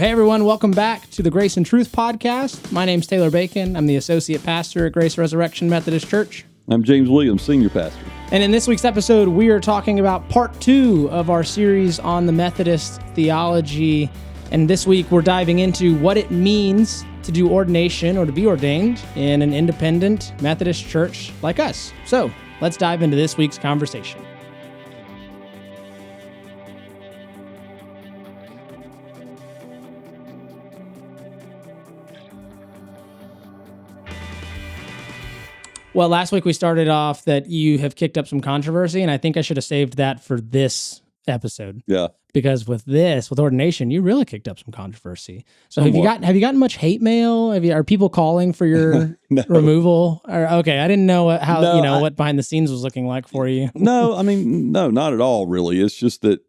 Hey everyone, welcome back to the Grace and Truth podcast. My name's Taylor Bacon. I'm the associate pastor at Grace Resurrection Methodist Church. I'm James Williams, senior pastor. And in this week's episode, we are talking about part 2 of our series on the Methodist theology. And this week, we're diving into what it means to do ordination or to be ordained in an independent Methodist church like us. So let's dive into this week's conversation. Well, last week we started off that you have kicked up some controversy, and I think I should have saved that for this episode. Yeah. Because with ordination, you really kicked up some controversy. So have you gotten much hate mail? Are people calling for your removal? Okay, I didn't know what behind the scenes was looking like for you. No, not at all, really. It's just that,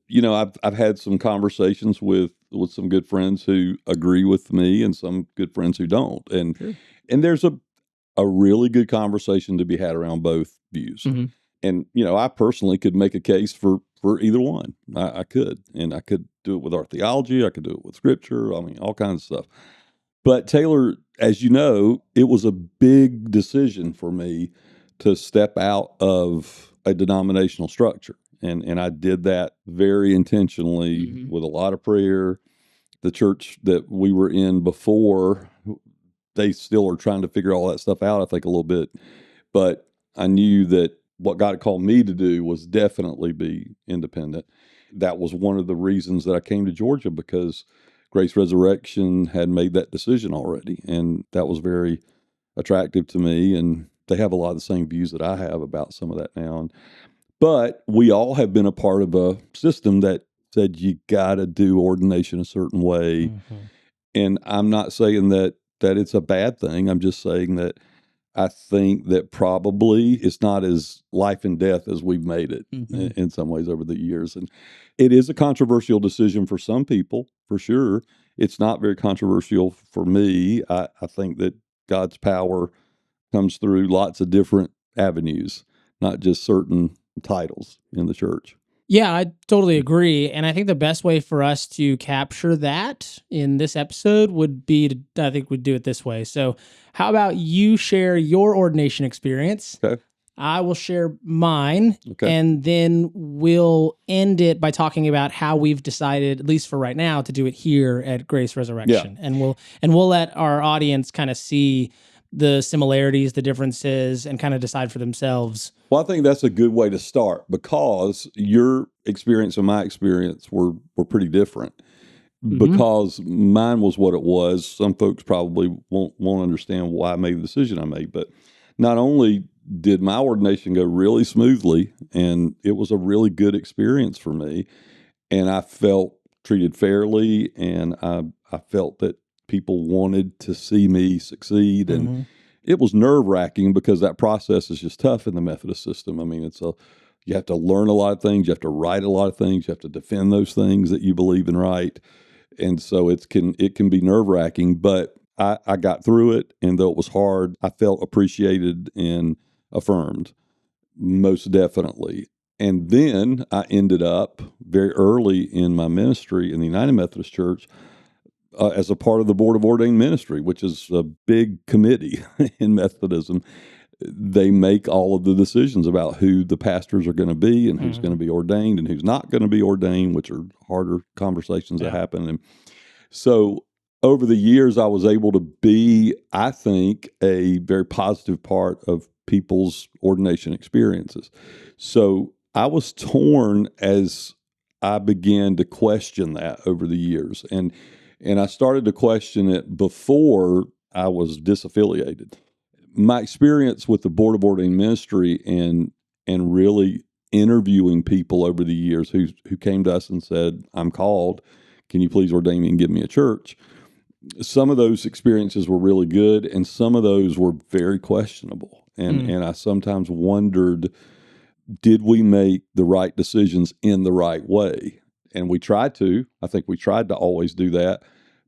I've had some conversations with some good friends who agree with me and some good friends who don't. And Sure. And there's a really good conversation to be had around both views. Mm-hmm. And, I personally could make a case for either one. I could. And I could do it with our theology. I could do it with scripture. All kinds of stuff. But Taylor, as you know, it was a big decision for me to step out of a denominational structure. And I did that very intentionally with a lot of prayer. The church that we were in before, they still are trying to figure all that stuff out, I think, a little bit. But I knew that what God called me to do was definitely be independent. That was one of the reasons that I came to Georgia, because Grace Resurrection had made that decision already. And that was very attractive to me. And they have a lot of the same views that I have about some of that now. But we all have been a part of a system that said you got to do ordination a certain way. Mm-hmm. And I'm not saying that it's a bad thing. I'm just saying that I think that probably it's not as life and death as we've made it in some ways over the years. And it is a controversial decision for some people, for sure. It's not very controversial for me. I think that God's power comes through lots of different avenues, not just certain titles in the church. Yeah, I totally agree. And I think the best way for us to capture that in this episode would be I think we'd do it this way. So how about you share your ordination experience? Okay. I will share mine. Okay. And then we'll end it by talking about how we've decided, at least for right now, to do it here at Grace Resurrection. Yeah. And we'll let our audience kind of see the similarities, the differences, and kind of decide for themselves. Well, I think that's a good way to start, because your experience and my experience were pretty different. Because mine was what it was. Some folks probably won't understand why I made the decision I made. But not only did my ordination go really smoothly, and it was a really good experience for me, and I felt treated fairly, and I felt that people wanted to see me succeed. And it was nerve-wracking because that process is just tough in the Methodist system. You have to learn a lot of things. You have to write a lot of things. You have to defend those things that you believe in right. And so it can be nerve-wracking, but I got through it. And though it was hard, I felt appreciated and affirmed, most definitely. And then I ended up very early in my ministry in the United Methodist Church as a part of the Board of Ordained Ministry, which is a big committee in Methodism. They make all of the decisions about who the pastors are going to be and who's going to be ordained and who's not going to be ordained, which are harder conversations that happen. And so over the years, I was able to be, I think, a very positive part of people's ordination experiences. So I was torn as I began to question that over the years. And I started to question it before I was disaffiliated. My experience with the Board of Ordained Ministry and really interviewing people over the years who came to us and said, I'm called, can you please ordain me and give me a church? Some of those experiences were really good, and some of those were very questionable. And I sometimes wondered, did we make the right decisions in the right way? And we tried to. I think we tried to always do that.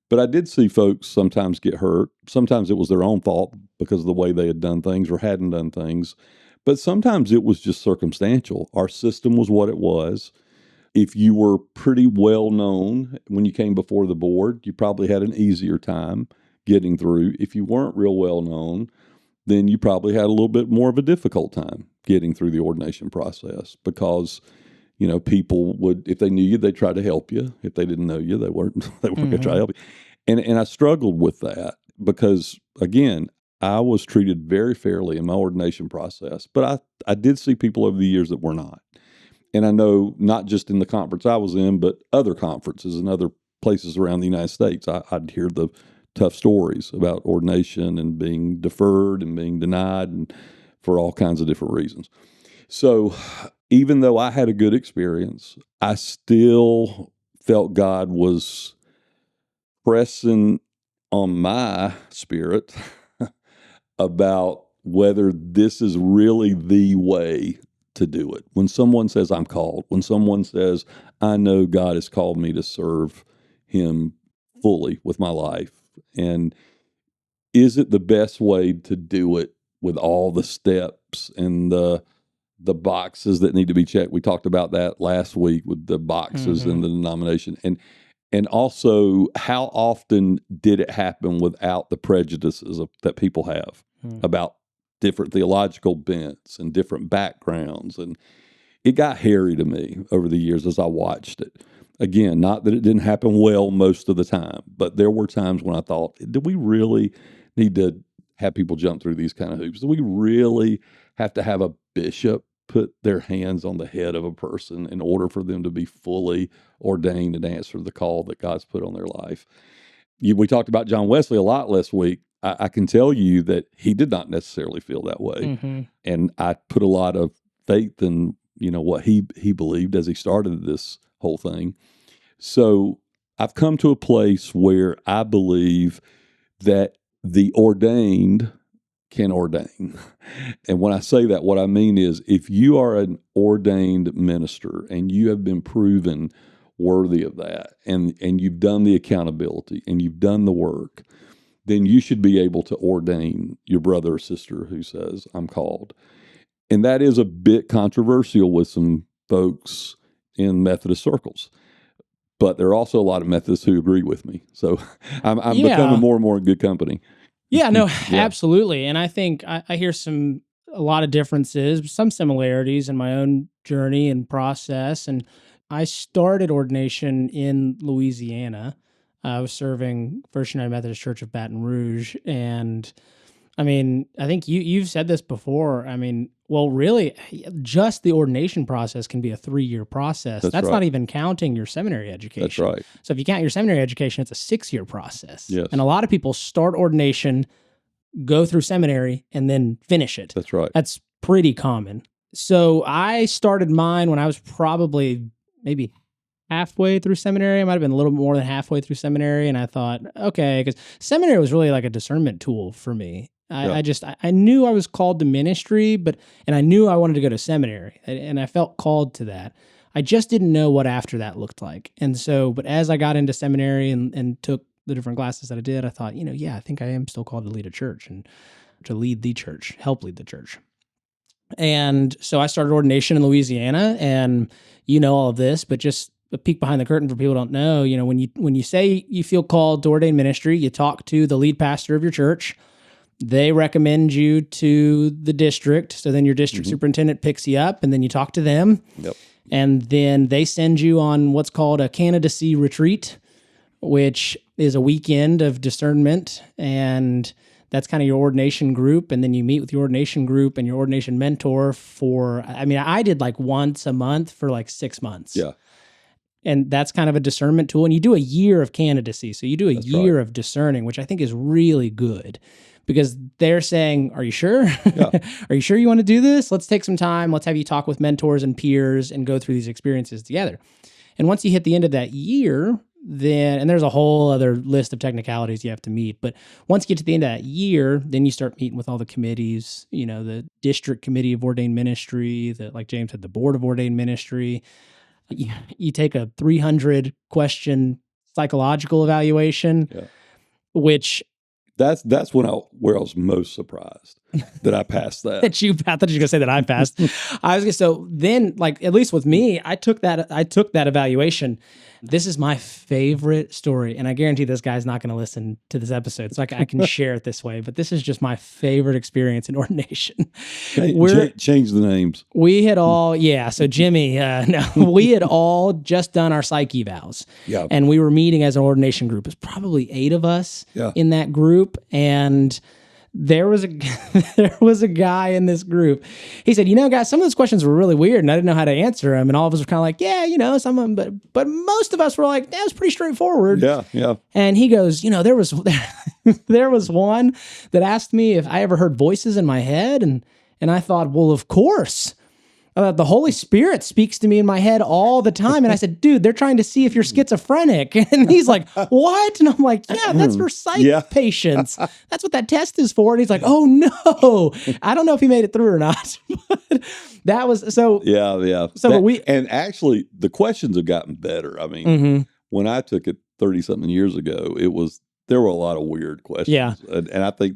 But I did see folks sometimes get hurt. Sometimes it was their own fault because of the way they had done things or hadn't done things. But sometimes it was just circumstantial. Our system was what it was. If you were pretty well known when you came before the board, you probably had an easier time getting through. If you weren't real well known, then you probably had a little bit more of a difficult time getting through the ordination process because, people would, if they knew you, they'd try to help you. If they didn't know you, they weren't going to try to help you. And I struggled with that because, again, I was treated very fairly in my ordination process, but I did see people over the years that were not. And I know not just in the conference I was in, but other conferences and other places around the United States, I'd hear the tough stories about ordination and being deferred and being denied and for all kinds of different reasons. So even though I had a good experience, I still felt God was pressing on my spirit about whether this is really the way to do it. When someone says I'm called, when someone says I know God has called me to serve him fully with my life, and is it the best way to do it with all the steps and the boxes that need to be checked? We talked about that last week with the boxes and the denomination. And also, how often did it happen without the prejudices that people have about different theological bents and different backgrounds? And it got hairy to me over the years as I watched it. Again, not that it didn't happen well most of the time, but there were times when I thought, do we really need to have people jump through these kind of hoops? Do we really have to have a bishop put their hands on the head of a person in order for them to be fully ordained and answer the call that God's put on their life? We talked about John Wesley a lot last week. I can tell you that he did not necessarily feel that way. And I put a lot of faith in, what he believed as he started this whole thing. So I've come to a place where I believe that the ordained can ordain. And when I say that, what I mean is if you are an ordained minister and you have been proven worthy of that, and you've done the accountability and you've done the work, then you should be able to ordain your brother or sister who says, I'm called. And that is a bit controversial with some folks in Methodist circles. But there are also a lot of Methodists who agree with me. So I'm becoming more and more in good company. Yeah, no, absolutely. And I think I hear a lot of differences, some similarities in my own journey and process. And I started ordination in Louisiana. I was serving First United Methodist Church of Baton Rouge. And I mean, I think you've said this before. I mean, well, really, just the ordination process can be a 3-year process. That's right. Not even counting your seminary education. That's right. So if you count your seminary education, it's a 6-year process. Yes. And a lot of people start ordination, go through seminary, and then finish it. That's right. That's pretty common. So I started mine when I was probably maybe halfway through seminary. I might have been a little more than halfway through seminary. And I thought, okay, because seminary was really like a discernment tool for me. I knew I was called to ministry, and I knew I wanted to go to seminary, and I felt called to that. I just didn't know what after that looked like. And so, but as I got into seminary and took the different classes that I did, I thought, I think I am still called to lead a church and to lead the church, help lead the church. And so I started ordination in Louisiana, and all of this, but just a peek behind the curtain for people who don't know, when you say you feel called to ordain ministry, you talk to the lead pastor of your church. They recommend you to the district. So then your district superintendent picks you up, and then you talk to them. Yep. And then they send you on what's called a candidacy retreat, which is a weekend of discernment. And that's kind of your ordination group. And then you meet with your ordination group and your ordination mentor I did like once a month for like 6 months. Yeah. And that's kind of a discernment tool. And you do a year of candidacy. So you do a year of discerning, which I think is really good. Because they're saying, are you sure? Yeah. Are you sure you want to do this? Let's take some time. Let's have you talk with mentors and peers and go through these experiences together. And once you hit the end of that year, and there's a whole other list of technicalities you have to meet. But once you get to the end of that year, then you start meeting with all the committees, the district committee of ordained ministry, like James said, the board of ordained ministry. You take a 300 question psychological evaluation, which... That's when where I was most surprised that I passed that. I thought you were going to say that I passed. So then, like, at least with me, I took that evaluation. This is my favorite story, and I guarantee this guy's not going to listen to this episode, so I can share it this way, but this is just my favorite experience in ordination. Change the names. We had all, so Jimmy, we had all just done our psych evals, and we were meeting as an ordination group. It was probably 8 of us in that group, and there was a guy in this group. He said, guys, some of those questions were really weird and I didn't know how to answer them. And all of us were kind of like, some of them, but most of us were like, that was pretty straightforward. Yeah. And he goes, there was one that asked me if I ever heard voices in my head. And I thought, well, of course. The Holy Spirit speaks to me in my head all the time. And I said, dude, they're trying to see if you're schizophrenic. And he's like, what? And I'm like, yeah, that's for psych patients. That's what that test is for. And he's like, oh no, I don't know if he made it through or not. But that was so. Yeah. So and actually the questions have gotten better. I mean, when I took it 30 something years ago, there were a lot of weird questions. Yeah. And I think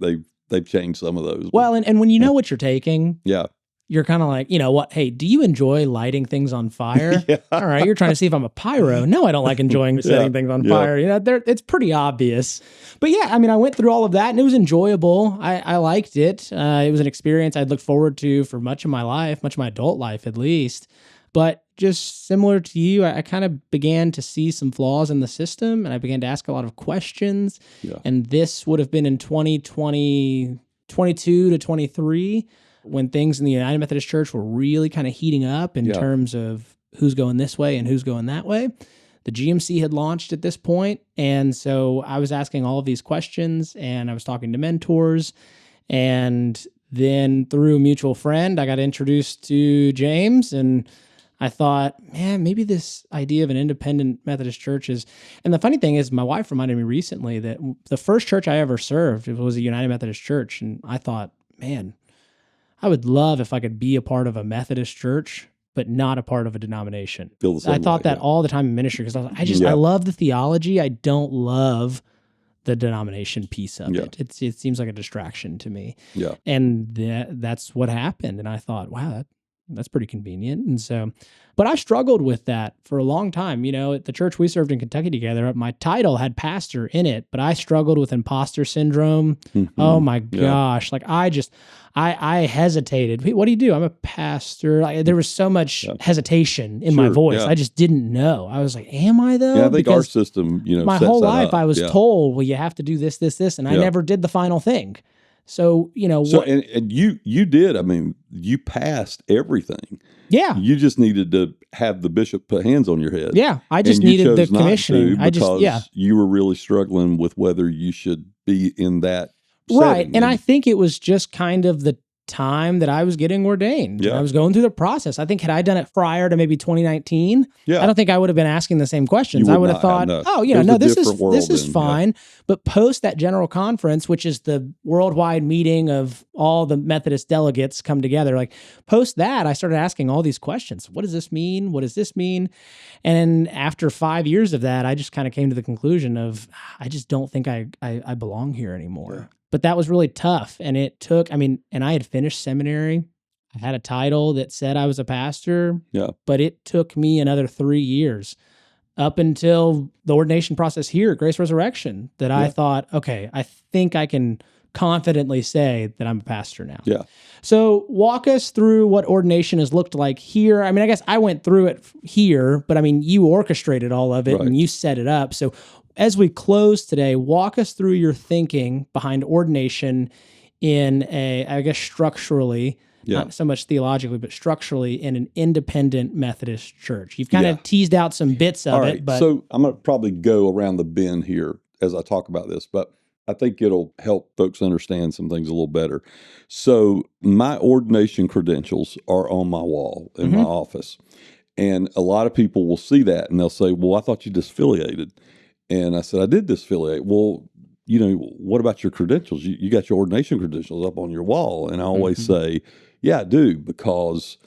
they've changed some of those. Well, and when you know what you're taking. Yeah. You're kind of like, what? Hey, do you enjoy lighting things on fire? All right, you're trying to see if I'm a pyro. No, I don't like enjoying setting things on fire. It's pretty obvious. But I went through all of that, and it was enjoyable. I liked it. It was an experience I'd look forward to for much of my life, much of my adult life at least. But just similar to you, I kind of began to see some flaws in the system, and I began to ask a lot of questions. Yeah. And this would have been in 2022 to 23. When things in the United Methodist Church were really kind of heating up in terms of who's going this way and who's going that way. The GMC had launched at this point, and so I was asking all of these questions, and I was talking to mentors, and then through a mutual friend, I got introduced to James, and I thought, man, maybe this idea of an independent Methodist church is... And the funny thing is, my wife reminded me recently that the first church I ever served was a United Methodist church, and I thought, man, I would love if I could be a part of a Methodist church, but not a part of a denomination. I thought that all the time in ministry because I love the theology. I don't love the denomination piece of it. It seems like a distraction to me. Yeah. And that's what happened. And I thought, wow, that's pretty convenient. And so, but I struggled with that for a long time. At the church we served in Kentucky together, my title had pastor in it, but I struggled with imposter syndrome. Mm-hmm. Oh my gosh. Like I hesitated. What do you do? I'm a pastor. There was so much hesitation in my voice. I just didn't know. I was like, am I though? Yeah, I think our system, my whole life I was told, well, you have to do this, and I never did the final thing. So, and you did, you passed everything. Yeah. You just needed to have the bishop put hands on your head. Yeah. I just needed the commissioning. Because you were really struggling with whether you should be in that setting. Right. And I think it was just kind of the time that I was getting ordained. Yeah. I was going through the process. I think had I done it prior to maybe 2019, I don't think I would have been asking the same questions. I would have thought, this is fine. Yeah. But post that general conference, which is the worldwide meeting of all the Methodist delegates come together, like post that, I started asking all these questions. What does this mean? What does this mean? And after 5 years of that, I just kind of came to the conclusion of, I just don't think I belong here anymore. Yeah. But that was really tough. And it took, and I had finished seminary. I had a title that said I was a pastor. Yeah. But it took me another 3 years up until the ordination process here at Grace Resurrection that I thought, okay, I think I can confidently say that I'm a pastor now. Yeah. So walk us through what ordination has looked like here. I guess I went through it here, but you orchestrated all of it and you set it up. So as we close today, walk us through your thinking behind ordination in structurally, not so much theologically, but structurally in an independent Methodist church. You've kind of teased out some bits of it. But so I'm going to probably go around the bend here as I talk about this, but I think it'll help folks understand some things a little better. So my ordination credentials are on my wall in my office. And a lot of people will see that and they'll say, well, I thought you disaffiliated. And I said, I did disaffiliate. Well, what about your credentials? You got your ordination credentials up on your wall. And I always say, yeah, I do, because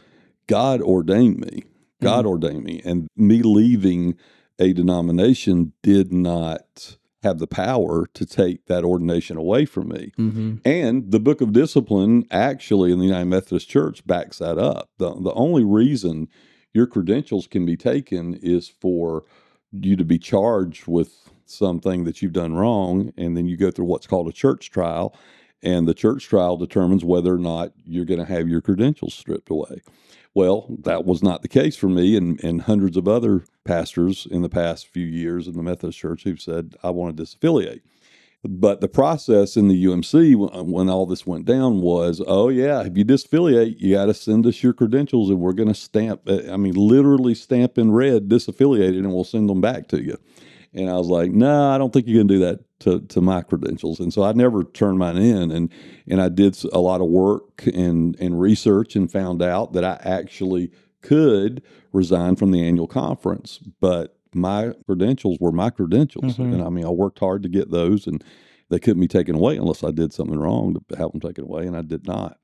God ordained me. God ordained me. And me leaving a denomination did not have the power to take that ordination away from me. Mm-hmm. And the Book of Discipline actually in the United Methodist Church backs that up. The only reason your credentials can be taken is for you to be charged with something that you've done wrong, and then you go through what's called a church trial, and the church trial determines whether or not you're going to have your credentials stripped away. Well, that was not the case for me and hundreds of other pastors in the past few years in the Methodist Church who've said, I want to disaffiliate. But the process in the UMC when all this went down was, oh, yeah, if you disaffiliate, you got to send us your credentials and we're going to stamp, literally stamp in red disaffiliated, and we'll send them back to you. And I was like, no, I don't think you can do that to my credentials. And so I never turned mine in. And I did a lot of work and research and found out that I actually could resign from the annual conference. But my credentials were my credentials. Mm-hmm. And I worked hard to get those, and they couldn't be taken away unless I did something wrong to have them taken away, and I did not.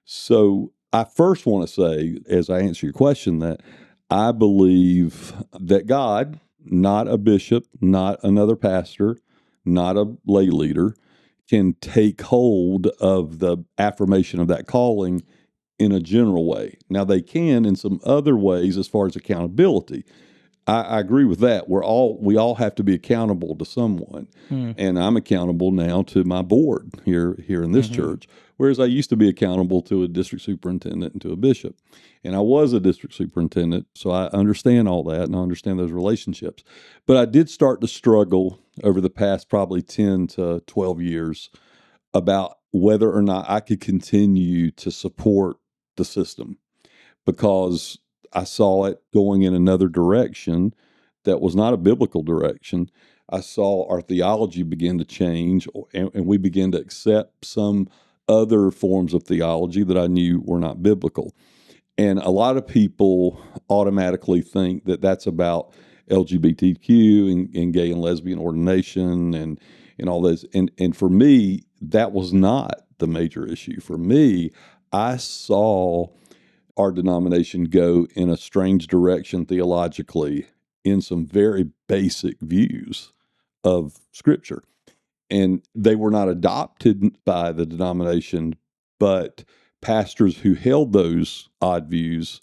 So I first want to say, as I answer your question, that I believe that God, not a bishop, not another pastor, not a lay leader, can take hold of the affirmation of that calling in a general way. Now, they can in some other ways as far as accountability. I agree with that. We all have to be accountable to someone, and I'm accountable now to my board here in this church. Whereas I used to be accountable to a district superintendent and to a bishop, and I was a district superintendent, so I understand all that and I understand those relationships. But I did start to struggle over the past probably 10 to 12 years about whether or not I could continue to support the system, because I saw it going in another direction that was not a biblical direction. I saw our theology begin to change, and we began to accept some other forms of theology that I knew were not biblical. And a lot of people automatically think that that's about LGBTQ and gay and lesbian ordination and all this. And for me, that was not the major issue. For me, I saw our denomination go in a strange direction theologically in some very basic views of Scripture. And they were not adopted by the denomination, but pastors who held those odd views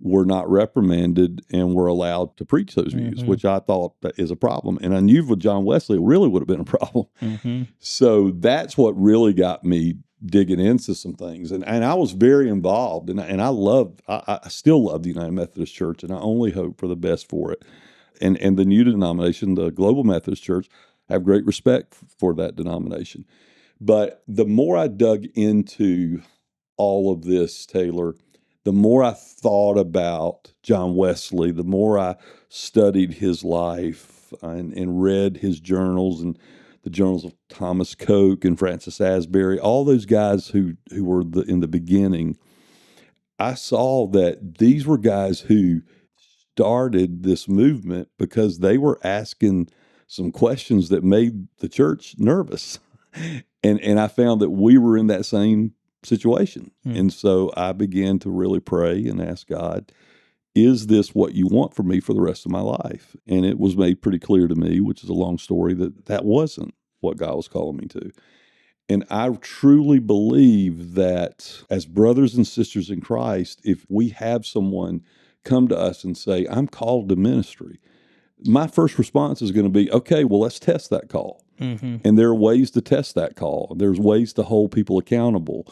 were not reprimanded and were allowed to preach those views, which I thought that is a problem. And I knew with John Wesley, it really would have been a problem. So that's what really got me digging into some things. And I was very involved, and I still love the United Methodist Church, and I only hope for the best for it. And the new denomination, the Global Methodist Church, I have great respect for that denomination. But the more I dug into all of this, Taylor, the more I thought about John Wesley, the more I studied his life and read his journals and the journals of Thomas Coke and Francis Asbury, all those guys who were in the beginning. I saw that these were guys who started this movement because they were asking some questions that made the church nervous. And I found that we were in that same situation. And so I began to really pray and ask God, is this what you want for me for the rest of my life? And it was made pretty clear to me, which is a long story, that wasn't what God was calling me to. And I truly believe that as brothers and sisters in Christ, if we have someone come to us and say, I'm called to ministry, my first response is going to be, okay, well, let's test that call. And there are ways to test that call. There's ways to hold people accountable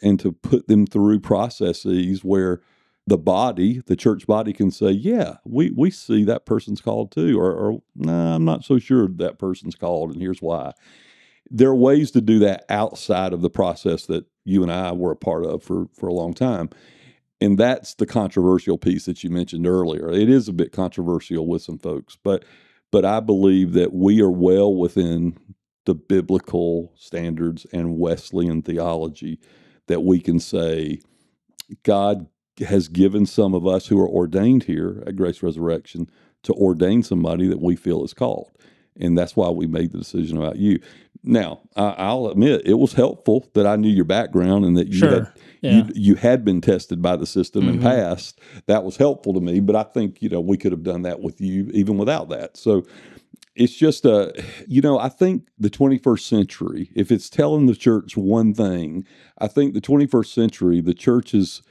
and to put them through processes where the church body can say, yeah, we see that person's called too, or nah, I'm not so sure that person's called, and here's why. There are ways to do that outside of the process that you and I were a part of for a long time. And that's the controversial piece that you mentioned earlier. It is a bit controversial with some folks, but I believe that we are well within the biblical standards and Wesleyan theology that we can say God has given some of us who are ordained here at Grace Resurrection to ordain somebody that we feel is called. And that's why we made the decision about you. Now, I'll admit it was helpful that I knew your background and that you had been tested by the system and passed. That was helpful to me, but I think we could have done that with you even without that. So It's just I think the 21st century, if it's telling the church one thing, I think the 21st century, the church is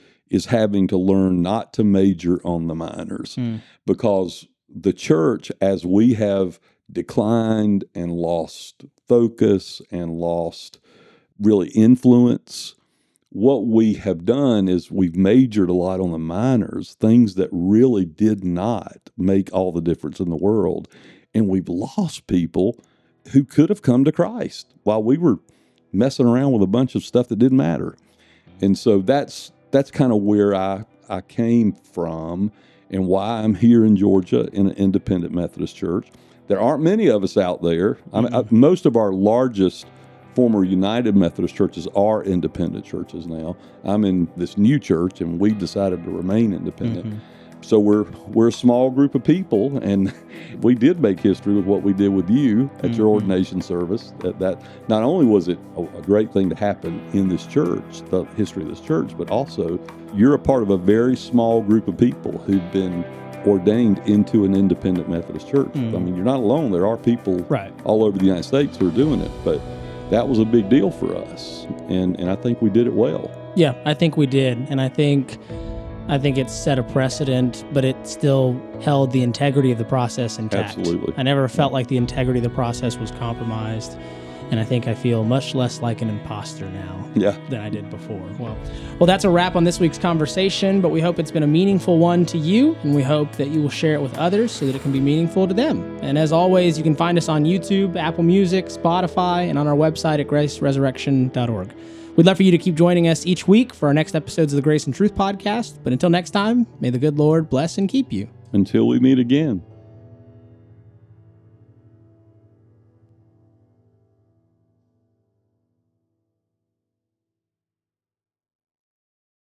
having to learn not to major on the minors, because the church, as we have declined and lost focus and lost really influence, what we have done is we've majored a lot on the minors, things that really did not make all the difference in the world. And we've lost people who could have come to Christ while we were messing around with a bunch of stuff that didn't matter. And so that's kind of where I came from and why I'm here in Georgia in an independent Methodist church. There aren't many of us out there. Most of our largest former United Methodist churches are independent churches now. I'm in this new church, and we've decided to remain independent. So we're a small group of people, and we did make history with what we did with you at your ordination service. That not only was it a great thing to happen in this church, the history of this church, but also you're a part of a very small group of people who've been ordained into an independent Methodist church. I mean, you're not alone. There are people all over the United States who are doing it, but that was a big deal for us, and I think we did it well. Yeah, I think we did, and I think it set a precedent, but it still held the integrity of the process intact. Absolutely. I never felt like the integrity of the process was compromised, and I think I feel much less like an imposter now than I did before. Well, that's a wrap on this week's conversation, but we hope it's been a meaningful one to you, and we hope that you will share it with others so that it can be meaningful to them. And as always, you can find us on YouTube, Apple Music, Spotify, and on our website at graceresurrection.org. We'd love for you to keep joining us each week for our next episodes of the Grace and Truth podcast. But until next time, may the good Lord bless and keep you. Until we meet again.